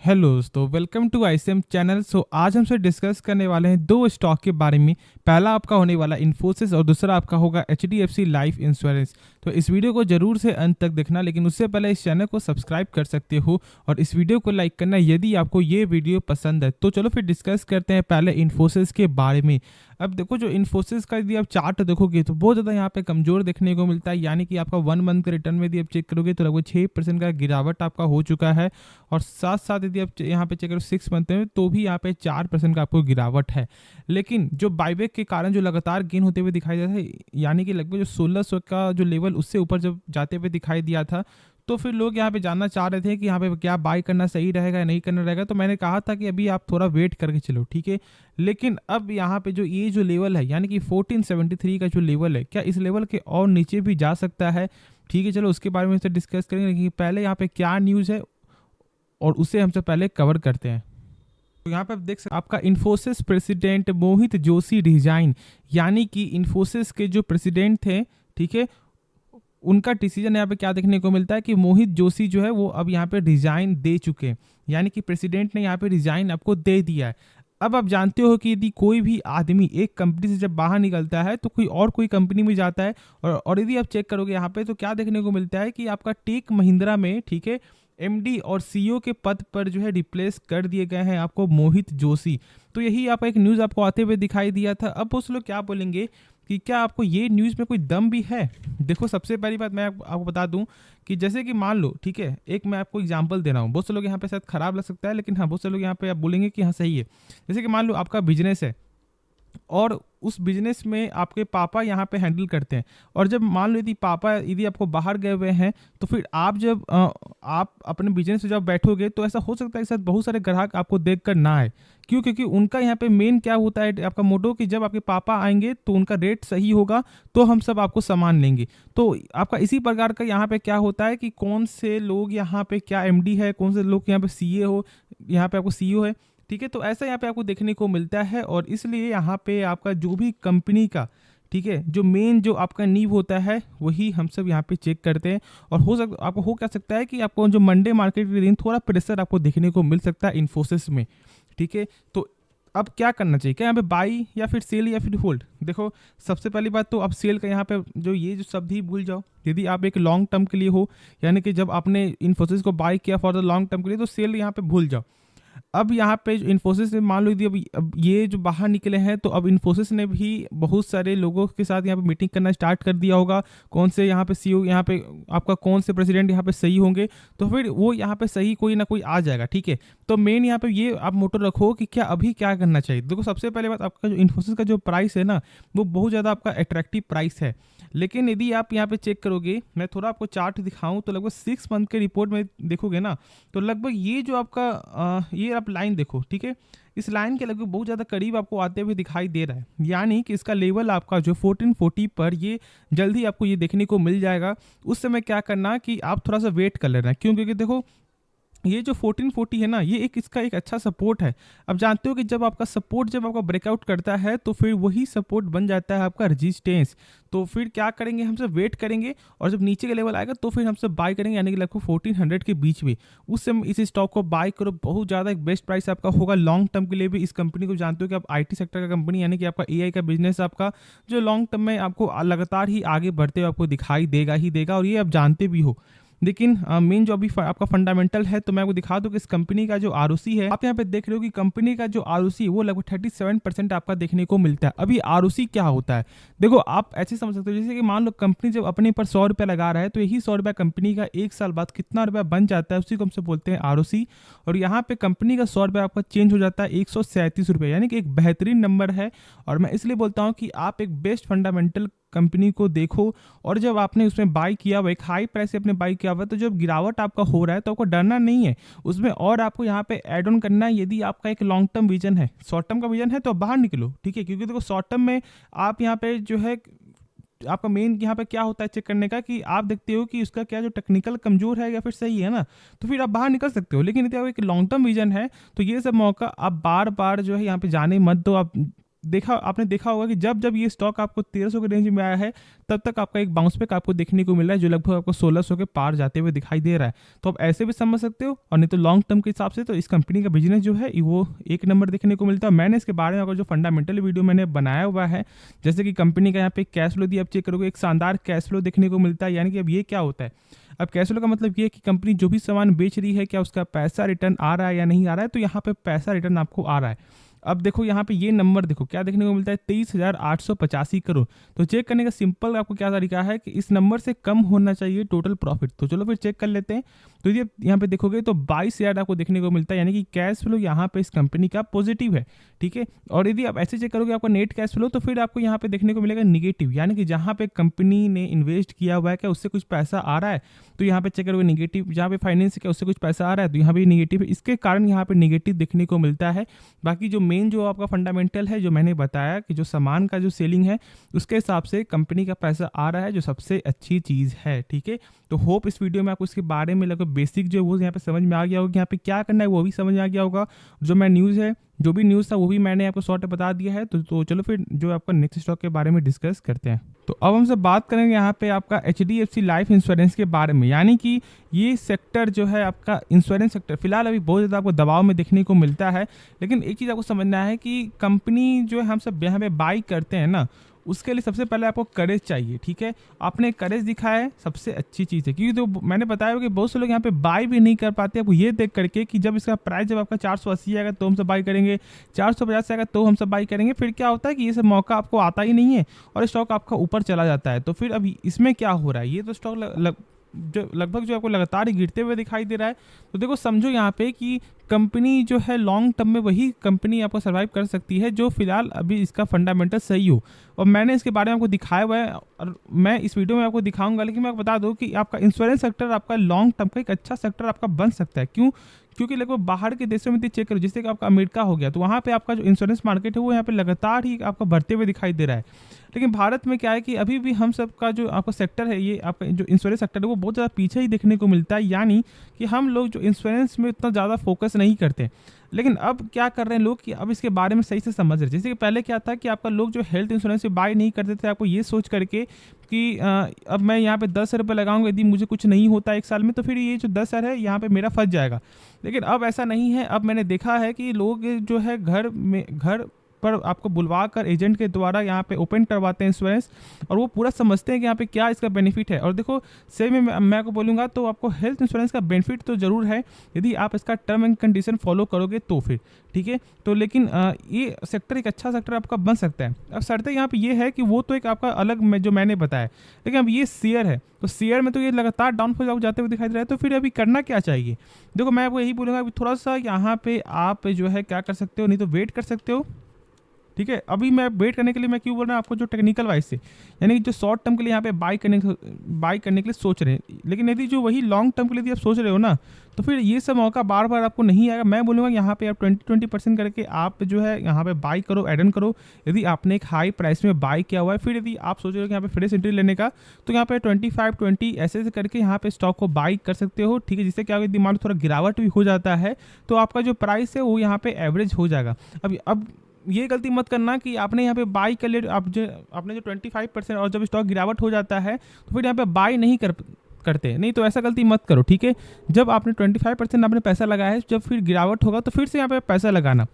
Hello दोस्तों, welcome to ICM channel. आज हमसे डिस्कस करने वाले हैं दो स्टॉक के बारे में। पहला आपका होने वाला इन्फोसिस और दूसरा आपका होगा एचडीएफसी लाइफ इंश्योरेंस। तो इस वीडियो को जरूर से अंत तक देखना, लेकिन उससे पहले इस चैनल को सब्सक्राइब कर सकते हो और इस वीडियो को लाइक करना यदि आपको ये वीडियो पसंद है। तो चलो फिर डिस्कस करते हैं पहले इन्फोसिस के बारे में। अब देखो, जो इन्फोसिस का यदि आप चार्ट देखोगे तो बहुत ज़्यादा यहाँ पे कमजोर देखने को मिलता है, यानी कि आपका 1 मंथ के रिटर्न में यदि आप चेक करोगे तो लगभग 6% का गिरावट आपका हो चुका है। और साथ साथ यदि आप यहाँ पे चेक करो 6 मंथ में, तो भी यहाँ पे 4% का आपको गिरावट है। लेकिन जो बाईबैक के कारण जो लगातार गेन होते हुए दिखाई दिया था, यानी कि लगभग जो 1600 का जो लेवल उससे ऊपर जब जाते हुए दिखाई दिया था, तो फिर लोग यहाँ पे जानना चाह रहे थे कि यहाँ पे क्या बाई करना सही रहेगा या नहीं करना रहेगा। तो मैंने कहा था कि अभी आप थोड़ा वेट करके चलो, ठीक है। लेकिन अब यहाँ पे जो ये जो लेवल है, यानी कि 1473 का जो लेवल है, क्या इस लेवल के और नीचे भी जा सकता है? ठीक है, चलो उसके बारे में डिस्कस करेंगे, लेकिन पहले यहाँ पे क्या न्यूज़ है और उसे हमसे पहले कवर करते हैं। तो यहाँ पे आप देख सकते, आपका इन्फोसिस प्रेसिडेंट मोहित जोशी रिजाइन, यानी कि इन्फोसिस के जो प्रेसिडेंट थे, ठीक है, उनका डिसीजन यहाँ पे क्या देखने को मिलता है कि मोहित जोशी जो है वो अब यहाँ पे रिजाइन दे चुके हैं, यानी कि प्रेसिडेंट ने यहाँ पे रिजाइन आपको दे दिया है। अब आप जानते हो कि यदि कोई भी आदमी एक कंपनी से जब बाहर निकलता है तो कोई कंपनी में जाता है, और यदि आप चेक करोगे यहाँ पे तो क्या देखने को मिलता है कि आपका टेक महिंद्रा में, ठीक है, एमडी और सीईओ के पद पर जो है रिप्लेस कर दिए गए हैं आपको मोहित जोशी। तो यही आपका एक न्यूज़ आपको आते हुए दिखाई दिया था। अब उस लोग क्या बोलेंगे कि क्या आपको ये न्यूज़ में कोई दम भी है? देखो, सबसे पहली बात मैं आपको बता दूं कि जैसे कि मान लो, ठीक है, एक मैं आपको एग्जांपल दे रहा हूँ। बहुत से लोग यहाँ पे शायद खराब लग सकता है, लेकिन हाँ, बहुत से लोग यहाँ पे आप बोलेंगे कि हाँ सही है। जैसे कि मान लो आपका बिजनेस है और उस बिजनेस में आपके पापा यहाँ पे हैंडल करते हैं, और जब मान लो यदि आपको बाहर गए हुए हैं, तो फिर आप जब आप अपने बिजनेस में जब बैठोगे तो ऐसा हो सकता है कि शायद बहुत सारे ग्राहक आपको देखकर ना आए। क्यों? क्योंकि उनका यहाँ पे मेन क्या होता है, आपका मोटो, कि जब आपके पापा आएंगे तो उनका रेट सही होगा तो हम सब आपको सामान लेंगे। तो आपका इसी प्रकार का यहाँ पे क्या होता है कि कौन से लोग यहाँ पे क्या एमडी है, कौन से लोग यहाँ पे सीए हो, यहाँ पे आपको सीईओ है, ठीक है। तो ऐसा यहाँ पे आपको देखने को मिलता है, और इसलिए यहाँ पे आपका जो भी कंपनी का, ठीक है, जो मेन जो आपका नींव होता है वही हम सब यहाँ पे चेक करते हैं। और आपको हो क्या सकता है कि आपको जो मंडे मार्केट के दिन थोड़ा प्रेशर आपको देखने को मिल सकता है इन्फोसिस में, ठीक है। तो अब क्या करना चाहिए? क्या यहाँ पे बाई या फिर सेल या फिर होल्ड? देखो, सबसे पहली बात तो आप सेल का यहाँ पे ये जो शब्द ही भूल जाओ। यदि आप एक लॉन्ग टर्म के लिए हो, यानी कि जब आपने इन्फोसिस को बाई किया फॉर द लॉन्ग टर्म के लिए, तो सेल यहाँ पे भूल जाओ। अब यहाँ पे इन्फोसिस ने मान लो यदि अब ये जो बाहर निकले हैं, तो अब इन्फोसिस ने भी बहुत सारे लोगों के साथ यहाँ पे मीटिंग करना स्टार्ट कर दिया होगा। कौन से यहाँ पे सीईओ, यहाँ पे आपका कौन से प्रेसिडेंट यहाँ पे सही होंगे, तो फिर वो यहाँ पे सही कोई ना कोई आ जाएगा, ठीक है। तो मेन यहाँ पे ये आप मोटो रखो कि क्या अभी क्या करना चाहिए। देखो, सबसे पहले बात, आपका जो इन्फोसिस का जो प्राइस है ना, वो बहुत ज़्यादा आपका अट्रैक्टिव प्राइस है। लेकिन यदि आप यहाँ पे चेक करोगे, मैं थोड़ा आपको चार्ट दिखाऊं, तो लगभग 6 मंथ के रिपोर्ट में देखोगे ना, तो लगभग ये जो आपका ये आप लाइन देखो, ठीक है, इस लाइन के लगभग बहुत ज़्यादा करीब आपको आते हुए दिखाई दे रहा है, यानी कि इसका लेवल आपका जो 1440 पर, ये जल्दी आपको ये देखने को मिल जाएगा। उस समय क्या करना कि आप थोड़ा सा वेट कर लेना। क्यों? क्योंकि देखो, ये जो 1440 है ना, ये इसका एक अच्छा सपोर्ट है। अब जानते हो कि जब आपका सपोर्ट जब आपका ब्रेकआउट करता है, तो फिर वही सपोर्ट बन जाता है आपका रेजिस्टेंस। तो फिर क्या करेंगे, हम सब वेट करेंगे, और जब नीचे का लेवल आएगा तो फिर हम सब बाय करेंगे, यानी कि लगभग 1400 के बीच में। उस समय इस स्टॉक को बाय करो, बहुत ज़्यादा एक बेस्ट प्राइस आपका होगा लॉन्ग टर्म के लिए भी। इस कंपनी को जानते हो कि आप आईटी सेक्टर का कंपनी, यानी कि आपका एआई का बिजनेस आपका जो लॉन्ग टर्म में आपको लगातार ही आगे बढ़ते हुए आपको दिखाई देगा ही देगा, और ये आप जानते भी हो। लेकिन मेन जो अभी आपका फंडामेंटल है, तो मैं आपको दिखा दूं कि इस कंपनी का जो आरओसी है, आप यहाँ पे देख रहे हो कि कंपनी का जो आरओसी वो लगभग 37% आपका देखने को मिलता है। अभी आरओसी क्या होता है, देखो आप ऐसे समझ सकते हो, जैसे कि मान लो कंपनी जब अपने पर 100 रुपया लगा रहा है, तो यही 100 रुपया कंपनी का 1 साल बाद कितना रुपया बन जाता है, उसी को हमसे बोलते हैं आरओसी। और यहाँ पे कंपनी का 100 रुपया आपका चेंज हो जाता है 137 रुपये, यानी कि एक बेहतरीन नंबर है। और मैं इसलिए बोलता हूँ कि आप एक बेस्ट फंडामेंटल कंपनी को देखो, और जब आपने उसमें बाई किया हुआ, एक हाई प्राइस से आपने बाई किया हुआ, तो जब गिरावट आपका हो रहा है तो आपको डरना नहीं है उसमें, और आपको यहाँ पे ऐड ऑन करना है। यदि आपका एक लॉन्ग टर्म विजन है, शॉर्ट टर्म का विजन है, तो आप बाहर निकलो, ठीक है। क्योंकि देखो, शॉर्ट टर्म में आप यहाँ पे जो है, आपका मेन यहाँ पे क्या होता है चेक करने का, कि आप देखते हो कि उसका क्या जो टेक्निकल कमजोर है या फिर सही है ना, तो फिर आप बाहर निकल सकते हो। लेकिन यदि आप एक लॉन्ग टर्म विजन है, तो ये सब मौका आप बार बार जो है यहाँ पे जाने मत दो। आप आपने देखा होगा कि जब जब ये स्टॉक आपको 1300 के रेंज में आया है, तब तक आपका एक बाउंस बैक आपको देखने को मिल रहा है, जो लगभग आपको 1600 के पार जाते हुए दिखाई दे रहा है। तो आप ऐसे भी समझ सकते हो, और नहीं तो लॉन्ग टर्म के हिसाब से तो इस कंपनी का बिजनेस जो है वो एक नंबर देखने को मिलता है। मैंने इसके बारे में अगर जो फंडामेंटल वीडियो मैंने बनाया हुआ है, जैसे कि कंपनी का यहाँ पे कैश फ्लो दिया, आप चेक करोगे एक शानदार कैश फ्लो देखने को मिलता है। यानी कि अब ये क्या होता है, अब कैश फ्लो का मतलब ये है कि कंपनी जो भी सामान बेच रही है, क्या उसका पैसा रिटर्न आ रहा है या नहीं आ रहा है। तो यहाँ पे पैसा रिटर्न आपको आ रहा है। अब देखो यहाँ पे ये नंबर देखो क्या देखने को मिलता है, 23,885 करोड़। तो चेक करने का सिंपल आपको क्या तरीका है कि इस नंबर से कम होना चाहिए टोटल प्रॉफिट। तो चलो फिर चेक कर लेते हैं। तो ये यहाँ पे देखोगे तो 22,000 आपको देखने को मिलता है, यानी कि कैश फ्लो यहाँ पे इस कंपनी का पॉजिटिव है, ठीक है। और यदि आप ऐसे चेक करोगे आपका नेट कैश फ्लो, तो फिर आपको यहाँ पे देखने को मिलेगा निगेटिव, यानी कि जहाँ पे कंपनी ने इन्वेस्ट किया हुआ है क्या उससे कुछ पैसा आ रहा है, तो यहाँ पे चेक करोगे निगेटिव। जहाँ पे फाइनेंस क्या उससे कुछ पैसा आ रहा है, तो यहाँ पे निगेटिव है। इसके कारण यहाँ पे निगेटिव देखने को मिलता है। बाकी जो मेन जो आपका फंडामेंटल है, जो मैंने बताया कि जो सामान का जो सेलिंग है उसके हिसाब से कंपनी का पैसा आ रहा है, जो सबसे अच्छी चीज़ है, ठीक है। तो होप इस वीडियो में आपको इसके बारे में लगभग बेसिक जो है वो यहाँ पे समझ में आ गया होगा कि यहाँ पे क्या करना है, वो भी समझ में आ गया होगा। जो मैं न्यूज़ है, जो भी न्यूज़ था वो भी मैंने आपको शॉर्ट बता दिया है। तो चलो फिर जो आपका नेक्स्ट स्टॉक के बारे में डिस्कस करते हैं। तो अब हमसे बात करेंगे यहाँ पे आपका HDFC लाइफ इंश्योरेंस के बारे में। यानी कि ये सेक्टर जो है आपका इंश्योरेंस सेक्टर फिलहाल अभी बहुत ज़्यादा आपको दबाव में देखने को मिलता है। लेकिन एक चीज़ आपको समझना है कि कंपनी जो है हम सब यहाँ पे बाई करते हैं ना, उसके लिए सबसे पहले आपको करेज चाहिए, ठीक है। आपने करेज दिखाया है, सबसे अच्छी चीज़ है। क्योंकि तो मैंने बताया कि बहुत से लोग यहाँ पे बाई भी नहीं कर पाते आपको ये देख करके कि जब इसका प्राइस जब आपका 480 आएगा तो हम सब बाई करेंगे, 450 आएगा तो हम सब बाई करेंगे। फिर क्या होता है कि ये सब मौका आपको आता ही नहीं है और स्टॉक आपका ऊपर चला जाता है। तो फिर अब इसमें क्या हो रहा है, ये तो स्टॉक जो लगभग जो आपको लगातार ही गिरते हुए दिखाई दे रहा है। तो देखो समझो यहाँ पे कि कंपनी जो है लॉन्ग टर्म में वही कंपनी आपको सर्वाइव कर सकती है जो फिलहाल अभी इसका फंडामेंटल सही हो। और मैंने इसके बारे में आपको दिखाया हुआ है और मैं इस वीडियो में आपको दिखाऊंगा। लेकिन मैं आपको बता दूं कि आपका इंश्योरेंस सेक्टर आपका लॉन्ग टर्म का एक अच्छा सेक्टर आपका बन सकता है। क्यों? क्योंकि लगभग बाहर के देशों में चेक करो, जैसे कि आपका अमेरिका हो गया, तो वहाँ पे आपका जो इंश्योरेंस मार्केट है वो यहाँ पे लगातार ही आपका बढ़ते हुए दिखाई दे रहा है। लेकिन भारत में क्या है कि अभी भी हम सब का जो आपका सेक्टर है, ये आपका जो इंश्योरेंस सेक्टर है वो बहुत ज़्यादा पीछे ही देखने को मिलता है। यानी कि हम लोग जो इंश्योरेंस में उतना ज़्यादा फोकस नहीं करते। लेकिन अब क्या कर रहे हैं लोग कि अब इसके बारे में सही से समझ रहे हैं। जैसे कि पहले क्या था कि आपका लोग जो हेल्थ इंश्योरेंस बाय नहीं करते थे, आपको ये सोच करके कि अब मैं यहाँ पे 10 रुपये लगाऊंगा, यदि मुझे कुछ नहीं होता एक साल में तो फिर ये जो 10,000 है यहाँ पे मेरा फंस जाएगा। लेकिन अब ऐसा नहीं है। अब मैंने देखा है कि लोग जो है घर पर आपको बुलवा कर एजेंट के द्वारा यहाँ पे ओपन करवाते हैं इंश्योरेंस, और वो पूरा समझते हैं कि यहाँ पे क्या इसका बेनिफिट है। और देखो सेम में मैं आपको बोलूँगा तो आपको हेल्थ इंश्योरेंस का बेनिफिट तो ज़रूर है यदि आप इसका टर्म एंड कंडीशन फॉलो करोगे तो फिर ठीक है। तो लेकिन ये सेक्टर एक अच्छा सेक्टर आपका बन सकता है। अब शर्तें यहाँ पे ये है कि वो तो एक आपका अलग में जो मैंने बताया, लेकिन अब ये शेयर है तो शेयर में तो ये लगातार डाउनफॉल जाते हुए दिखाई दे रहा है। तो फिर अभी करना क्या चाहिए? देखो मैं आपको यही बोलूँगा, अभी थोड़ा सा यहाँ पे आप जो है क्या कर सकते हो, नहीं तो वेट कर सकते हो, ठीक है। अभी मैं वेट करने के लिए मैं क्यों बोल रहा हूँ आपको, जो टेक्निकल वाइज से यानी कि जो शॉर्ट टर्म के लिए यहाँ पे बाई करने के लिए सोच रहे हैं, लेकिन यदि जो वही लॉन्ग टर्म के लिए आप सोच रहे हो ना, तो फिर ये सब मौका बार बार आपको नहीं आएगा। मैं बोलूँगा यहाँ पे आप 20% करके आप जो है यहाँ पे बाई करो, एड ऑन करो। यदि आपने एक हाई प्राइस में बाई किया हुआ है, फिर यदि आप सोच रहे हो कि यहाँ पे फ्रेश एंट्री लेने का, तो यहाँ पे 25-20 ऐसे करके यहाँ पे स्टॉक को बाई कर सकते हो, ठीक है। जिससे क्या होगा, यदि मान लो थोड़ा गिरावट भी हो जाता है तो आपका जो प्राइस है वो यहाँ पे एवरेज हो जाएगा। अब ये गलती मत करना कि आपने यहाँ पे बाई कर लिया, आपने जो 25% और जब स्टॉक गिरावट हो जाता है तो फिर यहाँ पे बाई नहीं करते नहीं, तो ऐसा गलती मत करो, ठीक है। जब आपने 25% आपने पैसा लगाया है, जब फिर गिरावट होगा तो फिर से यहाँ पे पैसा लगाना,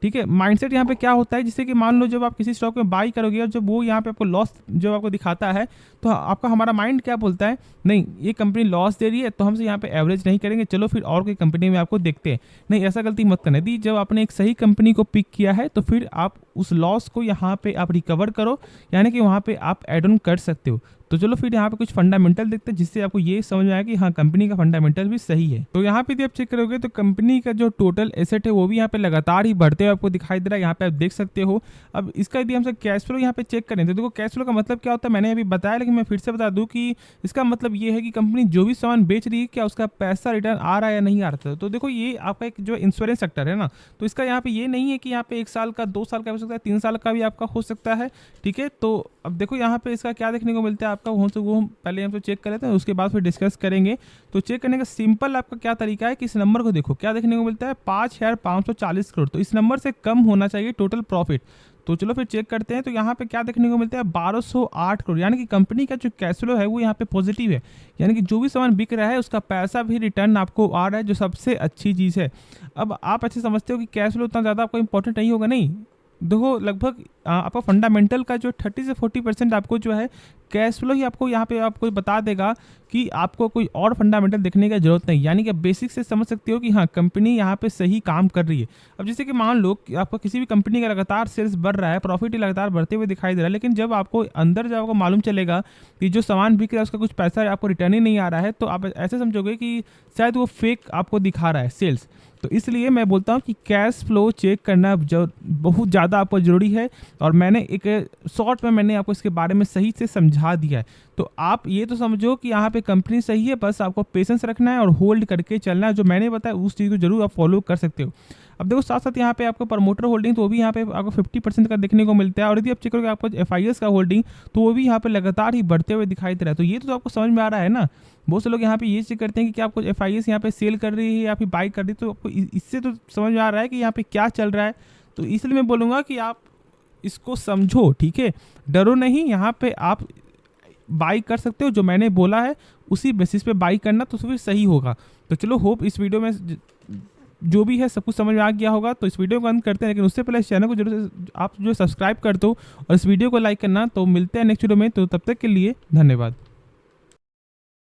ठीक है। माइंडसेट यहाँ पे क्या होता है, जिससे कि मान लो जब आप किसी स्टॉक में बाई करोगे और जब वो यहाँ पे आपको लॉस जब आपको दिखाता है तो आपका हमारा माइंड क्या बोलता है, नहीं ये कंपनी लॉस दे रही है तो हमसे यहाँ पे एवरेज नहीं करेंगे, चलो फिर और कोई कंपनी में आपको देखते हैं। नहीं, ऐसा गलती मत करना। यदि जब आपने एक सही कंपनी को पिक किया है तो फिर आप उस लॉस को यहाँ पे आप रिकवर करो, यानी कि वहाँ पे आप एड ऑन कर सकते हो। तो चलो फिर यहाँ पे कुछ फंडामेंटल देखते हैं जिससे आपको ये समझ में आया कि हाँ कंपनी का फंडामेंटल भी सही है। तो यहाँ पे यदि आप चेक करोगे तो कंपनी का जो टोटल एसेट है वो भी यहाँ पे लगातार ही बढ़ते हुए आपको दिखाई दे रहा है, यहाँ पे आप देख सकते हो। अब इसका यदि हम कैश फ्लो यहाँ पे चेक करें तो देखो कैश फ्लो का मतलब क्या होता है मैंने अभी बताया, लेकिन मैं फिर से बता दूं कि इसका मतलब ये है कि कंपनी जो भी सामान बेच रही है क्या उसका पैसा रिटर्न आ रहा है या नहीं आ रहा। तो देखो ये आपका एक जो इंश्योरेंस सेक्टर है ना, तो इसका यहाँ पे ये नहीं है कि यहाँ पे 1 साल का 2 साल का हो सकता है, 3 साल का भी आपका हो सकता है, ठीक है। तो अब देखो यहाँ पे इसका क्या देखने को मिलता है आपका, वो हम पहले हम तो चेक कर लेते हैं, उसके बाद फिर डिस्कस करेंगे। तो चेक करने का सिंपल आपका क्या तरीका है कि इस नंबर को देखो क्या देखने को मिलता है, 5,540 करोड़। तो इस नंबर से कम होना चाहिए टोटल प्रॉफिट। तो चलो फिर चेक करते हैं। तो यहाँ पे क्या देखने को मिलता है, 1208 करोड़, यानी कि कंपनी का जो कैश फ्लो है वो यहाँ पे पॉजिटिव है, यानी कि जो भी सामान बिक रहा है उसका पैसा भी रिटर्न आपको आ रहा है, जो सबसे अच्छी चीज़ है। अब आप ऐसे समझते हो कि कैश फ्लो उतना ज़्यादा आपको इंपॉर्टेंट नहीं होगा, नहीं। देखो लगभग आपका फंडामेंटल का जो 30 से 40% आपको जो है कैश फ्लो ही आपको यहाँ पे आपको बता देगा कि आपको कोई और फंडामेंटल देखने की जरूरत नहीं, यानी कि बेसिक से समझ सकते हो कि हाँ कंपनी यहाँ पे सही काम कर रही है। अब जैसे कि मान लो कि आपको किसी भी कंपनी का लगातार सेल्स बढ़ रहा है, प्रॉफिट ही लगातार बढ़ते हुए दिखाई दे रहा है, लेकिन जब आपको अंदर जब आपको मालूम चलेगा कि जो सामान बिक रहा है उसका कुछ पैसा आपको रिटर्न ही नहीं आ रहा है, तो आप ऐसे समझोगे कि शायद वो फेक आपको दिखा रहा है सेल्स। तो इसलिए मैं बोलता हूँ कि कैश फ्लो चेक करना बहुत ज़्यादा आपको ज़रूरी है, और मैंने एक शॉर्ट में मैंने आपको इसके बारे में सही से समझा दिया है। तो आप ये तो समझो कि यहाँ पे कंपनी सही है, बस आपको पेशेंस रखना है और होल्ड करके चलना है। जो मैंने बताया उस चीज़ को जरूर आप फॉलो कर सकते हो। अब देखो साथ साथ यहाँ पे आपको प्रमोटर होल्डिंग तो वो भी यहाँ पे आपको 50% का देखने को मिलता है, और यदि आप चेक करोगे आपको FIS का होल्डिंग तो वो भी यहाँ पे लगातार ही बढ़ते हुए दिखाई दे रहा है। तो ये तो आपको समझ में आ रहा है ना। बहुत से लोग यहाँ पे ये चेक करते हैं कि क्या आपको FIS यहाँ पे सेल कर रही है या फिर बाई कर रही है, तो आपको इससे तो समझ में आ रहा है कि यहाँ पे क्या चल रहा है। तो इसलिए मैं बोलूँगा कि आप इसको समझो, ठीक है, डरो नहीं। यहाँ पे आप बाई कर सकते हो, जो मैंने बोला है उसी बेसिस पे बाई करना तो फिर सही होगा। तो चलो होप इस वीडियो में जो भी है सब कुछ समझ में आ गया होगा। तो इस वीडियो को अंत करते हैं, लेकिन उससे पहले इस चैनल को जरूर आप जो सब्सक्राइब कर दो और इस वीडियो को लाइक करना। तो मिलते हैं नेक्स्ट वीडियो में, तो तब तक के लिए धन्यवाद।